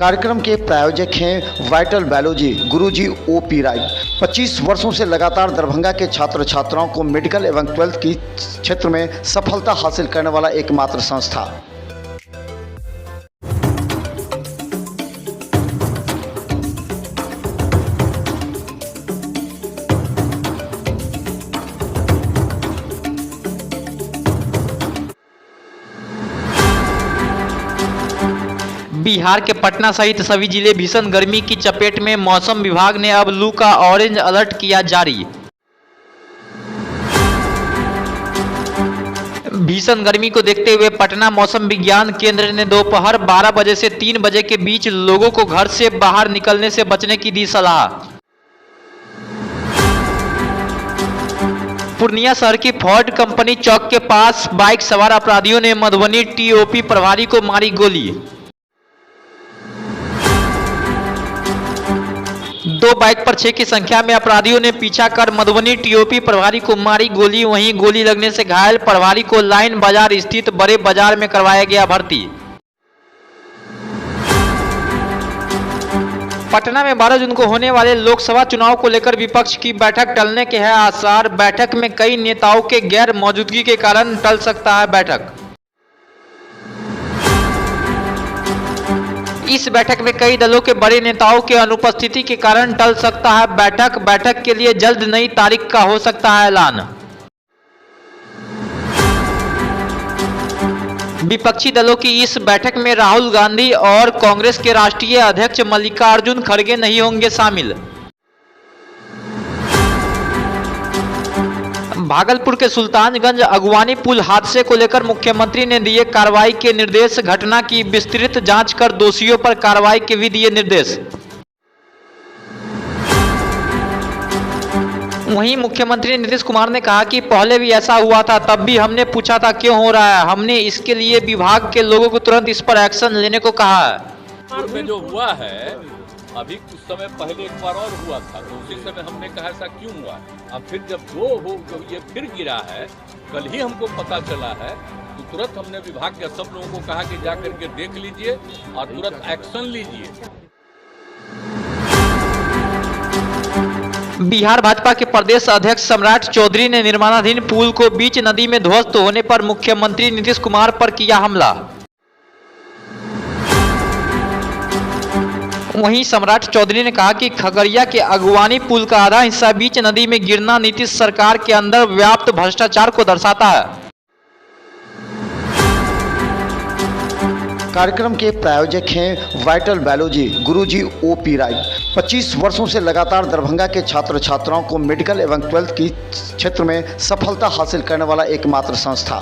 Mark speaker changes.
Speaker 1: कार्यक्रम के प्रायोजक हैं वाइटल बायोलॉजी गुरुजी ओ.पी. राय। 25 वर्षों से लगातार दरभंगा के छात्र छात्राओं को मेडिकल एवं 12th की क्षेत्र में सफलता हासिल करने वाला एकमात्र संस्था।
Speaker 2: बिहार के पटना सहित सभी जिले भीषण गर्मी की चपेट में। मौसम विभाग ने अब लू का ऑरेंज अलर्ट किया जारी। भीषण गर्मी को देखते हुए पटना मौसम विज्ञान केंद्र ने दोपहर 12 बजे से 3 बजे के बीच लोगों को घर से बाहर निकलने से बचने की दी सलाह। पूर्णिया शहर की फोर्ड कंपनी चौक के पास बाइक सवार अपराधियों ने मधुबनी टीओपी प्रभारी को मारी गोली। 2 बाइक पर 6 की संख्या में अपराधियों ने पीछा कर मधुबनी टीओपी प्रभारी को मारी गोली। वहीं गोली लगने से घायल प्रभारी को लाइन बाजार स्थित बड़े बाजार में करवाया गया भर्ती। पटना में 12 जून को होने वाले लोकसभा चुनाव को लेकर विपक्ष की बैठक टलने के हैं आसार। बैठक में कई नेताओं के गैर मौजूदगी के कारण टल सकता है बैठक। इस बैठक में कई दलों के बड़े नेताओं के अनुपस्थिति के कारण टल सकता है बैठक। बैठक के लिए जल्द नई तारीख का हो सकता है ऐलान। विपक्षी दलों की इस बैठक में राहुल गांधी और कांग्रेस के राष्ट्रीय अध्यक्ष मल्लिकार्जुन खड़गे नहीं होंगे शामिल। भागलपुर के सुल्तानगंज अगवानी पुल हादसे को लेकर मुख्यमंत्री ने दिए कार्रवाई के निर्देश। घटना की विस्तृत जांच कर दोषियों पर कार्रवाई के भी दिए निर्देश। वहीं मुख्यमंत्री नीतीश कुमार ने कहा कि पहले भी ऐसा हुआ था, तब भी हमने पूछा था क्यों हो रहा है। हमने इसके लिए विभाग के लोगों को तुरंत इस पर एक्शन लेने को कहा है।
Speaker 3: में जो हुआ है अभी कुछ समय पहले एक बार और हुआ था, तो उसी समय हमने कहा ऐसा क्यों हुआ। अब फिर जब ये फिर गिरा है, कल ही हमको पता चला है, तो तुरंत हमने विभाग के सब लोगों को कहा कि जा करके देख लीजिए और तुरंत एक्शन लीजिए।
Speaker 2: बिहार भाजपा के प्रदेश अध्यक्ष सम्राट चौधरी ने निर्माणाधीन पुल को बीच नदी में ध्वस्त होने पर मुख्यमंत्री नीतीश कुमार पर किया हमला। वहीं सम्राट चौधरी ने कहा कि खगड़िया के अगवानी पुल का आधा हिस्सा बीच नदी में गिरना नीतीश सरकार के अंदर व्याप्त भ्रष्टाचार को दर्शाता है।
Speaker 1: कार्यक्रम के प्रायोजक हैं वाइटल बायोलॉजी गुरुजी ओ.पी. राय। 25 वर्षों से लगातार दरभंगा के छात्र छात्राओं को मेडिकल एवं 12th की क्षेत्र में सफलता हासिल करने वाला एकमात्र संस्था।